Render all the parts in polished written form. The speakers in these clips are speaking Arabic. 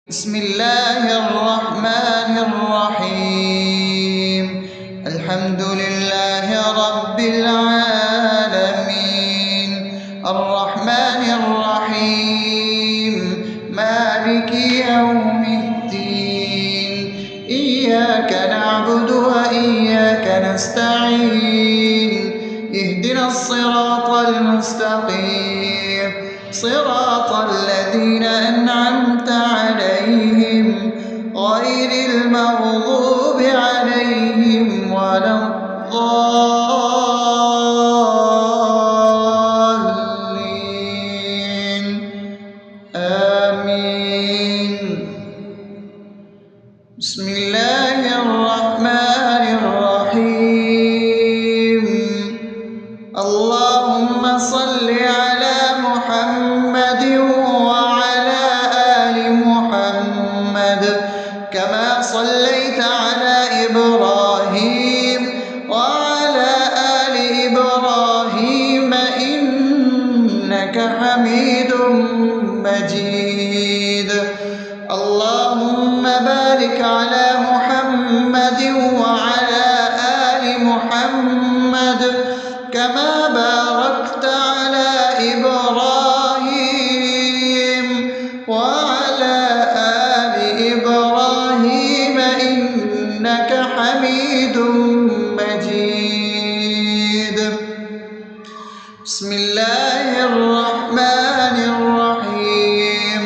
بسم الله الرحمن الرحيم. الحمد لله رب العالمين، الرحمن الرحيم، مالك يوم الدين. إياك نعبد وإياك نستعين، اهدنا الصراط المستقيم، صراط الذين أنعمت عليهم غير المغضوب عليهم ولا الضالين. آمين. بسم الله الرحمن الرحيم. اللهم صل على محمد وعلى آل محمد كما صليت على إبراهيم وعلى آل إبراهيم إنك حميد مجيد. اللهم بارك على محمد وعلى آل محمد كما باركت على إبراهيم وعلى آل إبراهيم إنك حميد مجيد. بسم الله الرحمن الرحيم.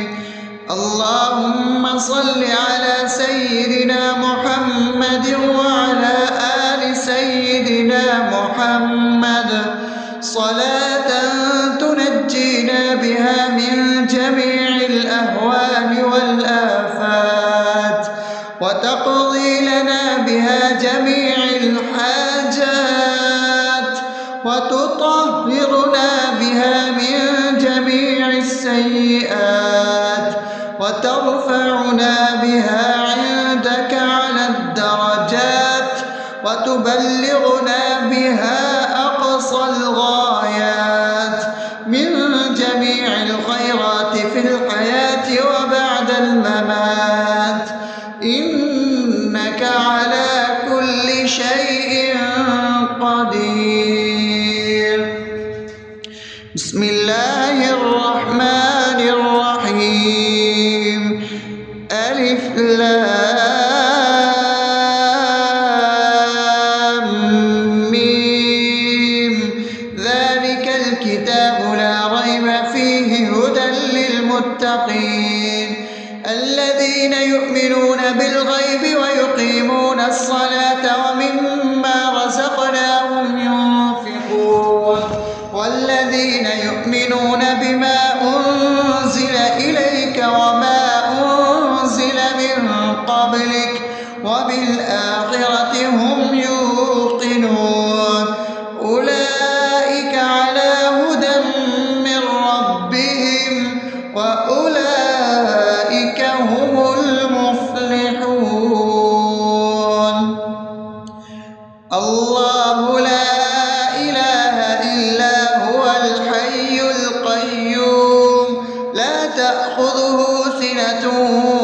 اللهم صل على سيدنا محمد وعلى آل سيدنا محمد صلاة تنجينا بها من جميع الأهوال والآفات، وتقضي لنا بها جميع الحاجات، وتطهرنا بها من جميع السيئات، وترفعنا بها عندك على الدرجات، وتبلغنا بها أقصى الغايات من جميع الخيرات في الحياة وبعد الممات، إنك على كل شيء قدير. بسم الله الرحمن الرحيم. ألف لام ميم. ذلك الكتاب لا ريب فيه هدى للمتقين الذين يؤمنون بالغيب ويقيمون الصلاة ومما رزقناهم ينفقون والذين يؤمنون بما أنزل إليك وما أنزل من قبلك وبالآخرة هم يوقنون أولئك على هدى من ربهم وأولئك هم المفلحون. الله لا إله إلا هو الحي القيوم لا تأخذه سنة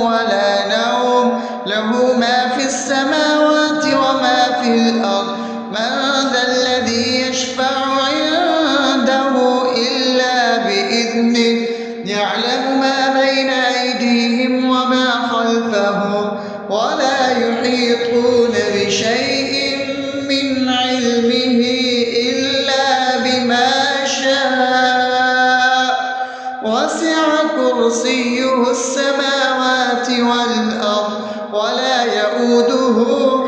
ولا نوم له ما في السماوات وما في الأرض. من ذا الذي يشفع عنده إلا بإذنه يعلم ما بين أيديهم وما خلفهم ولا يحيطون بشيء من علمه إلا بما شاء وسع كرسيه السماوات والأرض ولا يؤوده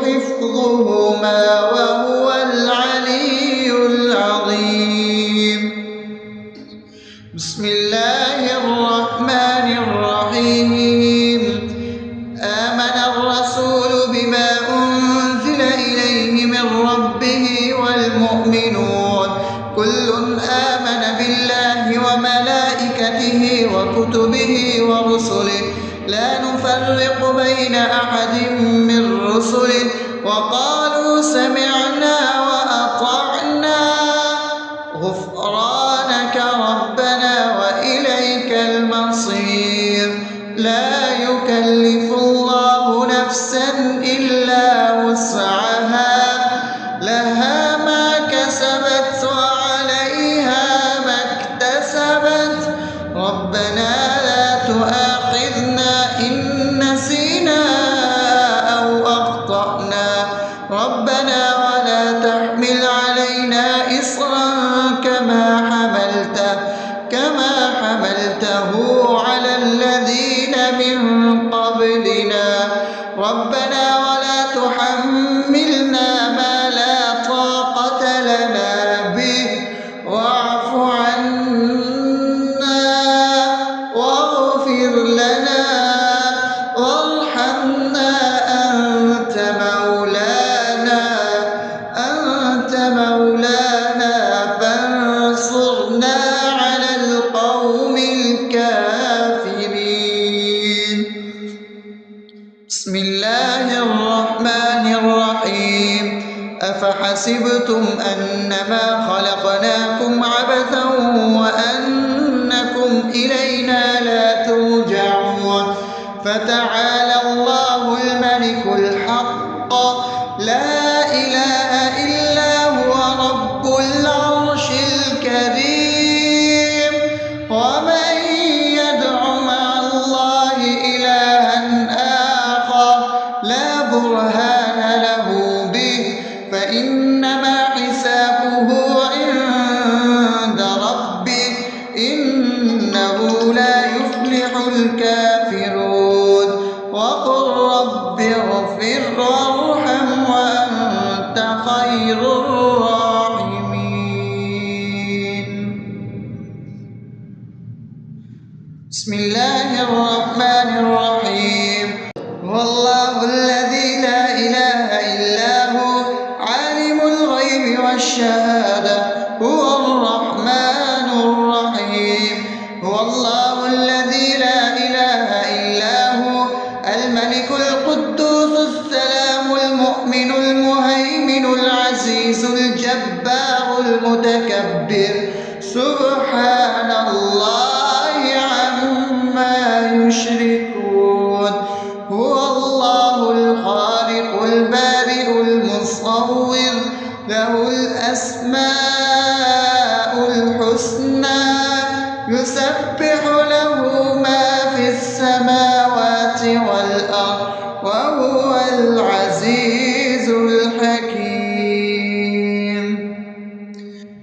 حفظهما وهو العلي العظيم. بسم الله الرحمن الرحيم. آمن الرسول بما أنزل إليه من ربه والمؤمنون كل آمن بالله وملائكته وكتبه ورسله لا نفرق بين أحد من رسله وقالوا سمعنا وأطعنا غفرانك ربنا وإليك المصير. لا يكلف يكلف الله نفسا إلا وسعها لها ما كسبت وعليها ما اكتسبت ربنا لا تؤاخذنا إن نسينا أو أخطأنا ربنا ولا تحمل علينا إصرا كما حملته على الذين من قبلنا ربنا ولا تحملنا ما لا طاقة لنا به واعف عنا واغفر لنا وارحمنا أنت مولانا فانصرنا على القوم الكافرين. بسم الله الرحمن الرحيم أفحسبتم أنما خلقناكم عبثا وأنكم إلينا لا ترجعون فتعالى الله الملك الحق لا إله إلا هو رب العرش الكريم ومن يدع مع الله إلها آخر لا برهان له به فإنما حسابه عند ربه إنه لا يفلح الكافرون وقل رب اغفر وارحم وأنت خير الراحمين. بسم الله الرحمن الرحيم هو الله الذي لا إله إلا هو عالم الغيب والشهادة هو الرحمن الرحيم هو الله الذي لا إله إلا هو الملك القدوس السلام المؤمن المهيمن العزيز الجبار المتكبر سبحان الله عما يشركون هو الله الخالق البارئ المصور له الأسماء الحسنى يسبح له ما في السماوات والأرض وهو العزيز الحكيم.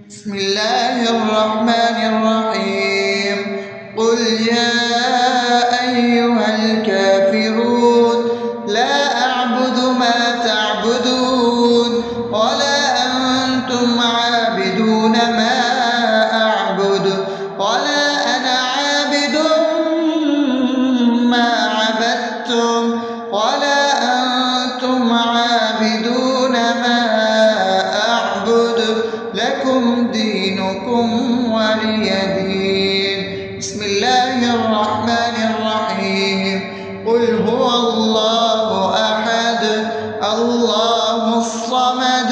بسم الله الرحمن الرحيم قل يا أيها الكافرون لا أعبد ما تعبدون ولا أنتم عابدون ما أعبد ولا أنا عابد ما عبدتم ولا أنتم عابدون ما أعبد لكم دينكم ولي دين. بسم الله الرحمن الرحيم قل هو الله أحد الله الصمد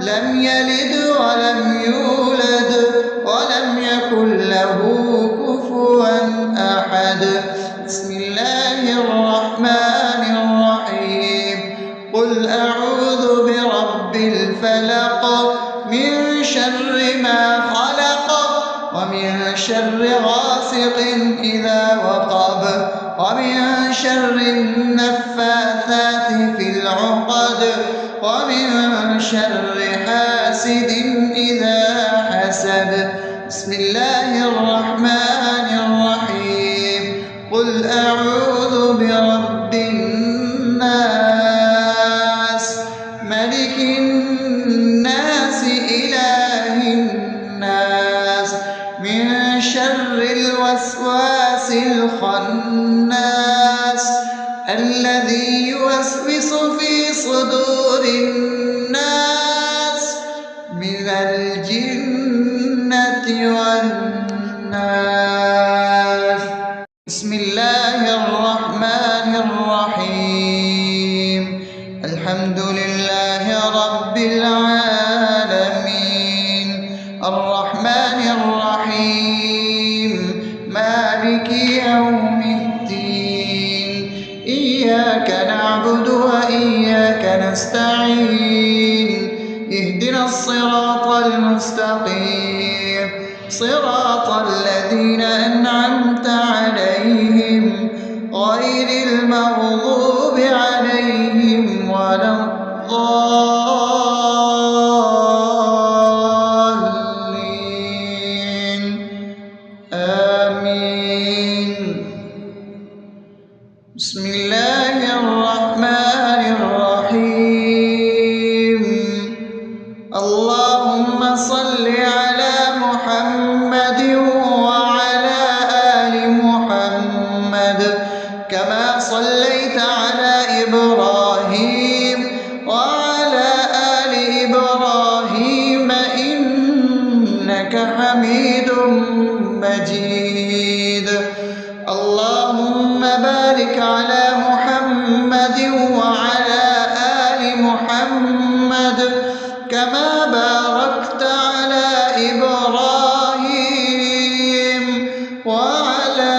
لم يلد ولم يولد ولم يكن له كفوا أحد. بسم الله الرحمن الرحيم قل أعوذ برب الفلق من شر ما خلق ومن شر غاسق إذا وقب ومن شر النفاثات في العقد ومن شر حاسد إذا حسد. بسم الله الرحمن الرحيم قل أعوذ برب الناس ملك الناس إله الناس من شر الوسواس الخناس الذي يوسوس في صدور الناس من الجنة والناس. بسم الله الرحمن الرحيم الحمد لله رب العالمين الرحمن الرحيم مالك يوم الدين إياك نعبد وإياك نستعين اهدنا الصراط المستقيم صراط الذين أنعمت عليهم غير المغضوب عليهم ولا الضالين آمين. بسم الله الرحمن الرحيم. اللهم صل على محمد وعلى آل محمد كما صليت على إبراهيم وعلى آل إبراهيم إنك حميد مجيد. اللهم بارك على محمد وعلى آل محمد كما باركت على إبراهيم وعلى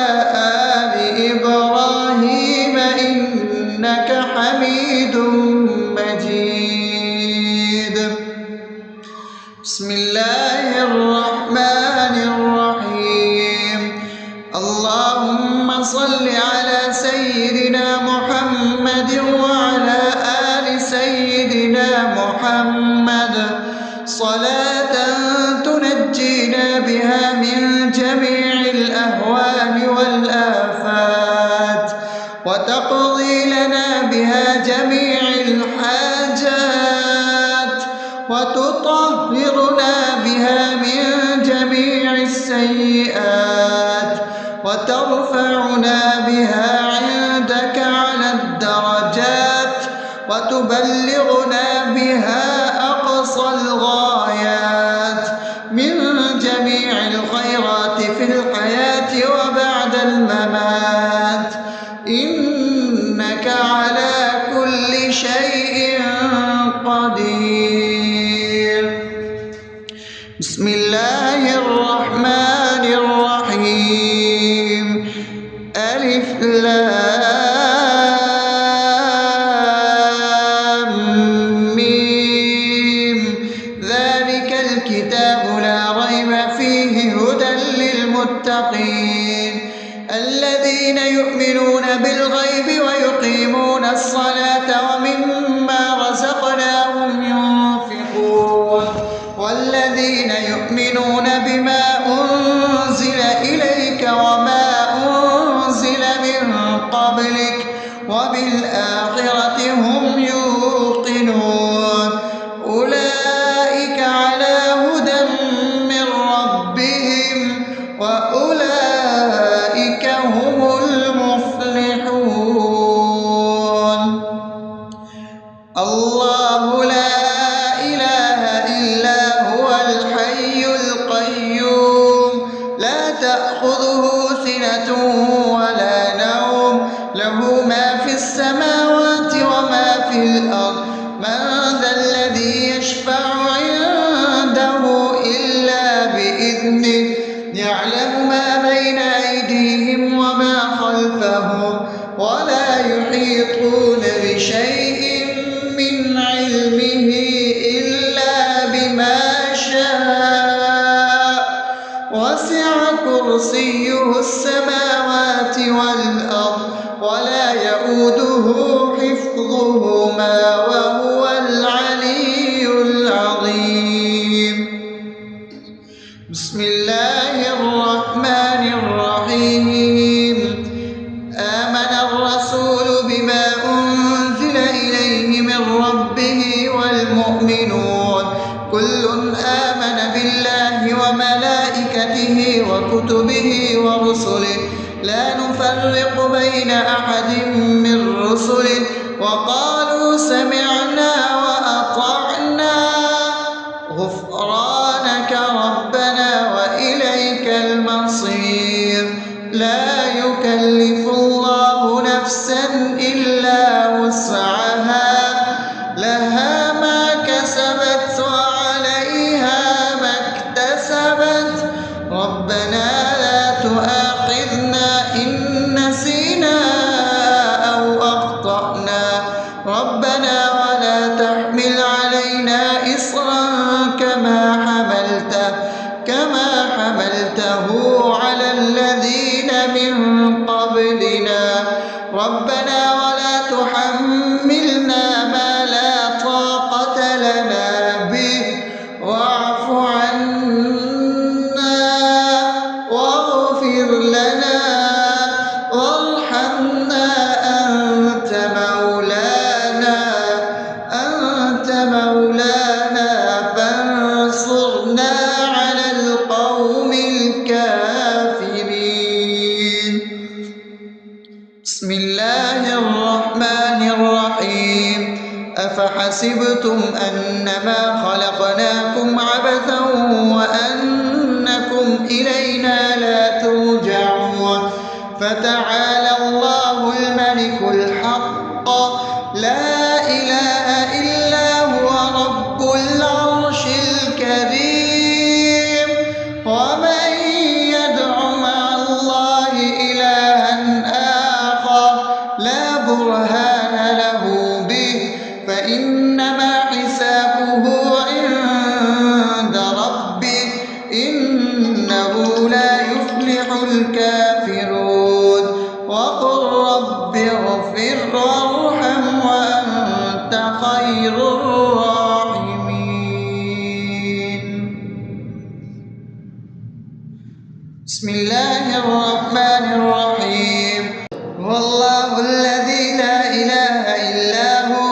آل إبراهيم إنك حميد مجيد. بسم الله الرحمن الرحيم. اللهم صل على سيدنا محمد وعلى آل سيدنا محمد صلاة تنجينا بها من جميع الأهوال والآفات وتقضي لنا بها جميع الحاجات وتطهرنا بها من جميع السيئات وترفعنا بها عندك على الدرجات وتبلغنا بها أقصى الغايات من جميع الخيرات في الحياة وبعد الممات إنك على كل شيء قدير. بسم الله الرحمن الرحيم. ألف لام ميم ذلك الكتاب لا ريب فيه هدى للمتقين الذين يؤمنون بالغيب ويقيمون الصلاة ومما رزقناهم ينفقون والذين يؤمنون بما أنزل إليك وما أنزل من قبلك وبالآخرة هم يوقنون أولئك على هدى من ربهم وأولئك هم المفلحون. الله لا إله إلا هو الحي القيوم لا تأخذه سنة ولا نوم له ما في السماوات وما في الأرض من ذا الذي يشفع عنده إلا بإذنه يعلم ما بين أيديهم وما خلفهم ولا يحيطون بشيء من علمه إلا بما شاء وسع كرسيه السماوات والأرض ولا يؤوده حفظهما وهو العلي العظيم. بسم الله الرحمن الرحيم. آمن الرسول بما أنزل إليه من ربه والمؤمنون كل آمن بالله وملائكته وكتبه ورسله لا نفرق بين أحد من رسله وقالوا سمعنا وأطعنا غفرانك ربنا وإليك المصير. لا يكلف الله نفسا إلا وسعها لها ما كسبت وعليها ما اكتسبت ربنا لا تؤاخذنا إن نسينا أو ربنا ولا تحملنا ما لا طاقة لنا به واعف عنا واغفر لنا وارحمنا أنت مولانا فانصرنا على القوم الكافرين. بسم الله الرحمن الرحيم. أفحسبتم أنما خلقناكم عبثا وأنكم إلينا لا ترجعون فتعالى الله الملك الحق لا إله إلا هو رب العرش الكريم. ومن يدع مع الله إلها آخر لا برهان له به فإنما حسابه عند ربه إنه لا يفلح الكافرون. وقل رب اغفر وارحم وأنت خير الراحمين. بسم الله الرحمن الرحيم. هو الله الذي لا إله إلا هو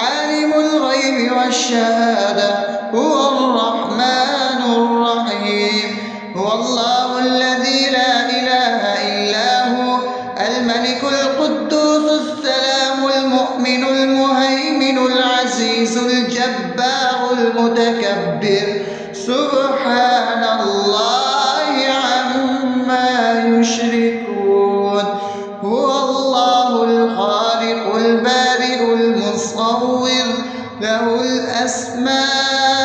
عالم الغيب والشهادة هو الرحمن الرحيم. هو الله الذي لا إله إلا هو الملك القدوس السلام المؤمن المهيمن العزيز الجبار المتكبر سبحان الله عما يشركون. هو الله الخالق البارئ المصور له الأسماء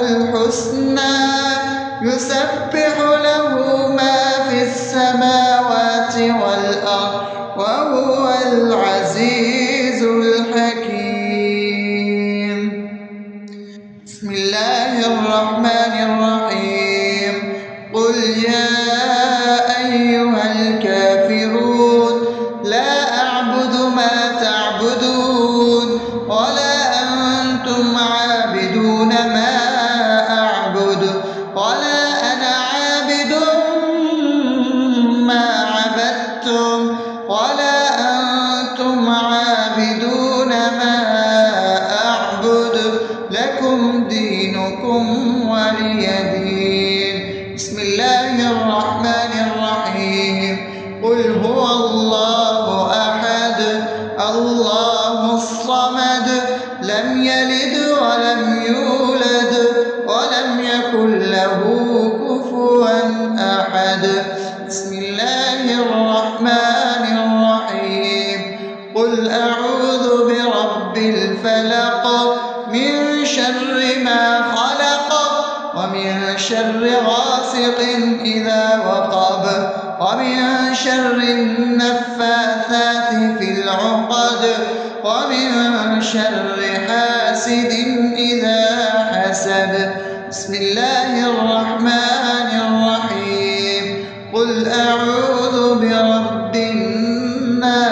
الحسنى يسبح له ما في السماوات والأرض وهو العزيز الحكيم. بسم الله الرحمن الرحيم. قل يا أيها الكافرون لا أعبد ما تعبدون ولا أنتم عابدون ما أعبد ولا أنا عابد ما عبدتم ولا أنتم عابدون ما أعبد لكم دينكم ولي دين. بسم الله الرحمن الرحيم. قل هو الله أحد الله الصمد لم يلد ولم يولد ولم يكن له كفوا أحد. بسم الله الرحمن الرحيم. قل أعوذ برب الفلق من شر ما خلق ومن شر غاسق إذا وقب ومن شر النفاثات في العقد ومن شر حاسد إذا حسد. بسم الله الرحمن الرحيم. قل أعوذ برب الناس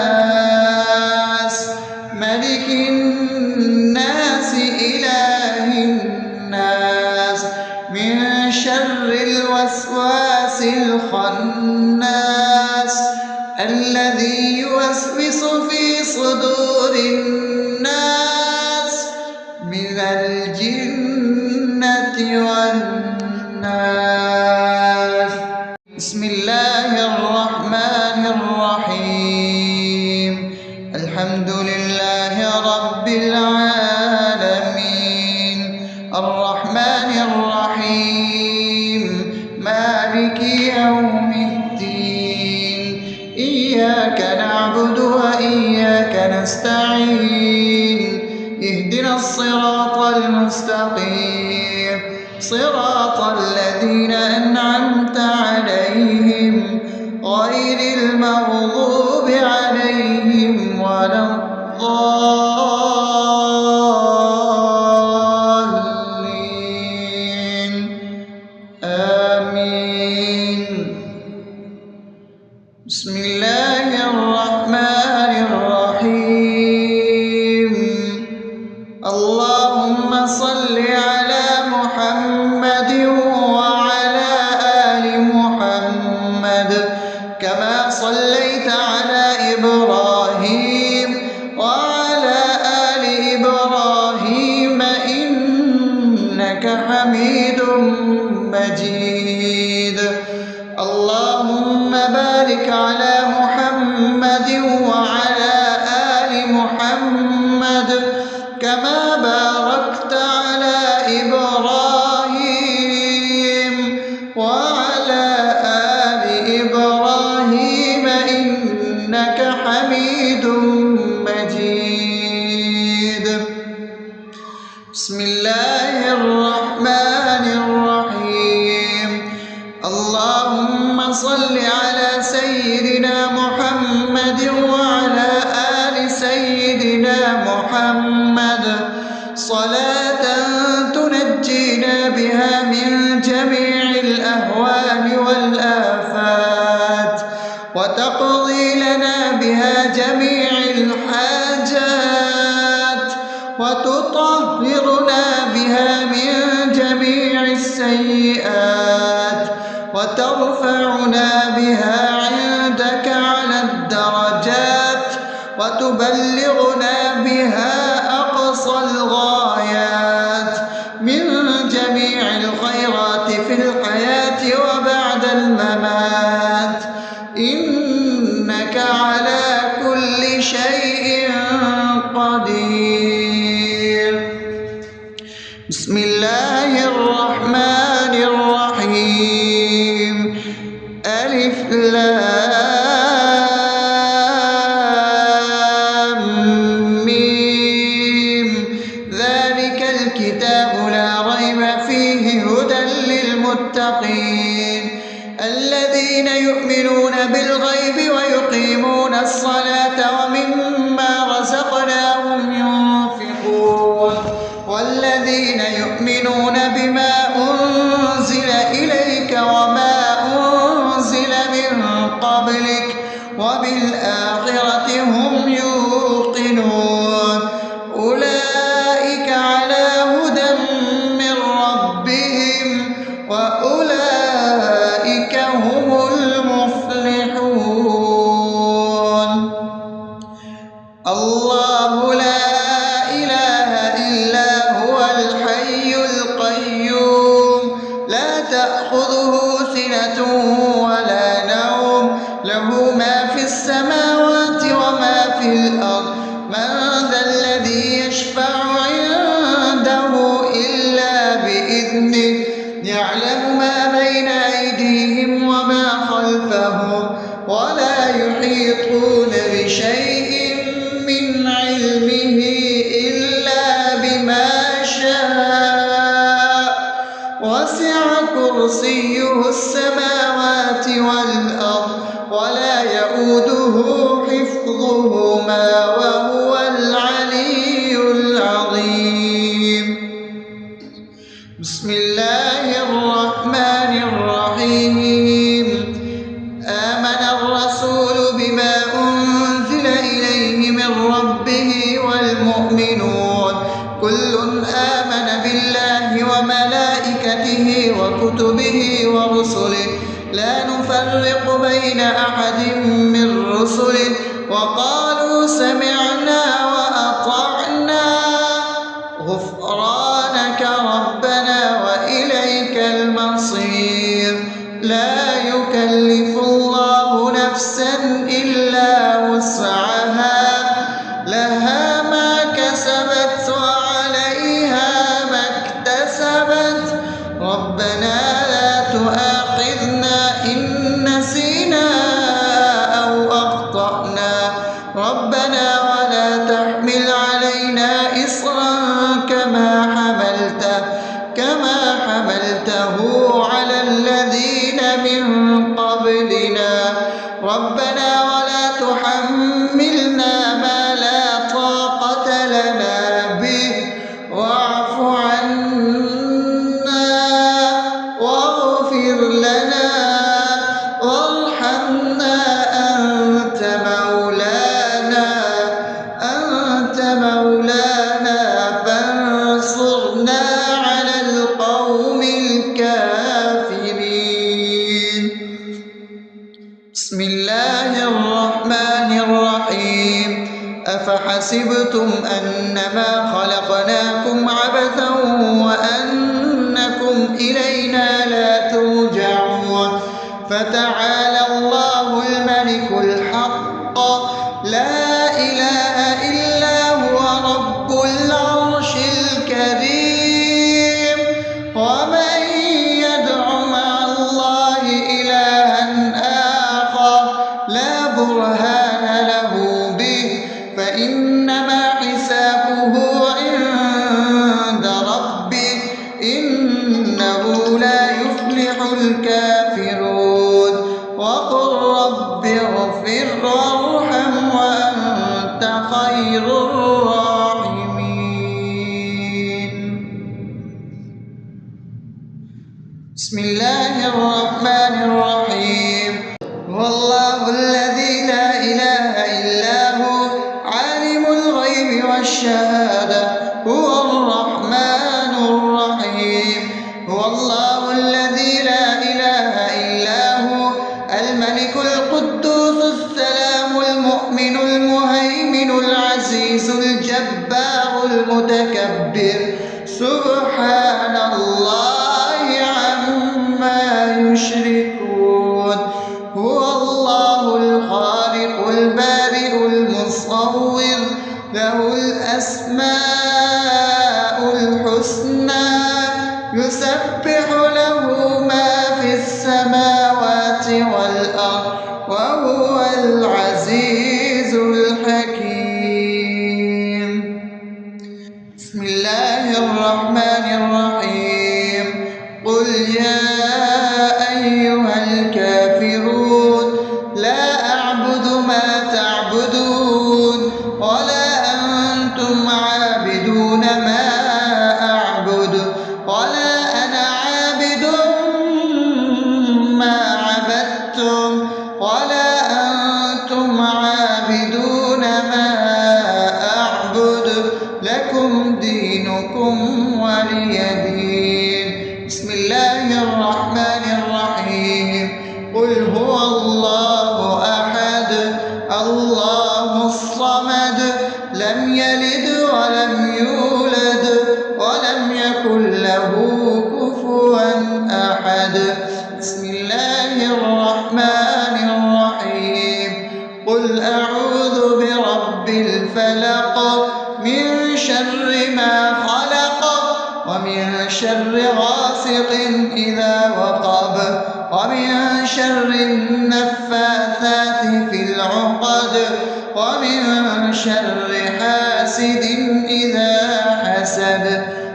ملك الناس إله الناس من شر الوسواس الخناس الذي يوسوس في صدور الناس من الجنة والناس. بسم الله الرحمن الرحيم. الحمد لله رب العالمين الرحمن الرحيم مالك يوم الدين إياك نعبد وإياك نستعين اهدنا الصراط المستقيم صراط الذين أنعمت عليهم غير المغضوب عليهم ولا الضالين آمين. بسم الله الرحمن الحاجات وتطهرنا بها من جميع السيئات وترفعنا بها عندك على الدرجات وتبلغنا بها أقصى الغايات من جميع الخيرات في الحياة وبعد الممات، إنك على كل شيء قدير. بسم الله الرحمن الرحيم. ألف لام ميم. ذلك الكتاب لا ريب فيه هدى للمتقين الذين يؤمنون بالغيب ويقيمون الصلاة ومما رزقناهم ينفقون والذين يؤمنون بما أنزل إليك وما أنزل من قبلك وبالآخرة هم يوقنون أولئك على هدى من ربهم وأولئك هم المفلحون. الله لا إله إلا هو الحي القيوم لا تأخذه سنة ولا نوم له ما في السماوات وما في الأرض من ذا الذي يشفع عنده إلا بإذنه يعلم ما بين أيديهم وما خلفهم ولا يحيطون بشيء من علمه إلا بما شاء وسع كرسيه السماوات والأرض ولا يؤوده حفظهما وهو العلي العظيم. بسم الله الرحمن الرحيم. آمن الرسول بما أنزل إليه من ربه والمؤمنون كل آمن بالله وملائكته وكتبه ورسله لا نفرق بين أحد من رسله وقالوا سمعنا وأطعنا غفرانك ربنا وإليك المصير. لا يكلف الله نفسا إلا وسعها لها ما كسبت وعليها ما اكتسبت ربنا لا تؤاخذنا إن نسينا أو أخطأنا ربنا ولا تحمل علينا إصرا كما حملته على الذين من قبلنا ربنا ولا تحملنا ما لا طاقة لنا به واعف عنا واغفر لنا وارحمنا أنت مولانا فانصرنا على القوم الكافرين. بسم الله الرحمن الرحيم. أفحسبتم أنما خلقناكم عبثا وأنكم إلينا لا ترجعون فتعالى الله الملك الحق لا إله إلا هو رب العرش الكريم. ومن يدع مع الله إلها آخر لا برهان له به فإنما حسابه عند ربه إنه لا يفلح الكافرون. وقل رب اغفر وارحم وأنت خير الراحمين. بسم الله الرحمن الرحيم. هو الله الذي لا إله إلا هو الغيب والشهادة هو الرحمن الرحيم. هو الله الذي لا إله إلا هو الملك القدوس السلام المؤمن المهيمن العزيز الجبار المتكبر سبحان الله عما يشركون. هو الله الخالق البارئ المصور له الأسماء الحسنى يسبح له ما في السماوات والأرض وهو العزيز الحكيم. بسم الله الرحمن الرحيم. قل يا أيها الكافرون لا أعبد ما تعبدون ولا أنتم عابدون ما أعبد ولا أنا عابد ما عبدتم ولا أنتم عابدون ما أعبد لكم دينكم ولي دين. بسم الله الرحمن الرحيم. قل هو الله أحد الله الصمد لم يلد ولم يولد ولم يكن له كفوا أحد. بسم الله الرحمن الرحيم. قل أعوذ برب الفلق من شر ما خلق ومن شر غاسق إذا وقب ومن شر النفاثات في العقد ومن شر حاسد إذا حسد.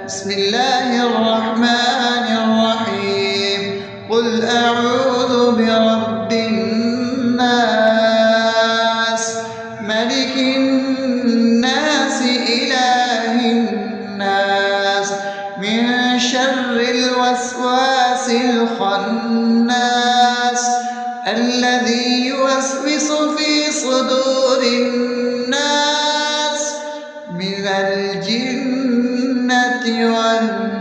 بسم الله الرحمن الرحيم. قل أعوذ برب الناس ملك الناس إله الناس من شر الوسواس الخناس الذي يوسوس في صدور الناس من الجنة والناس.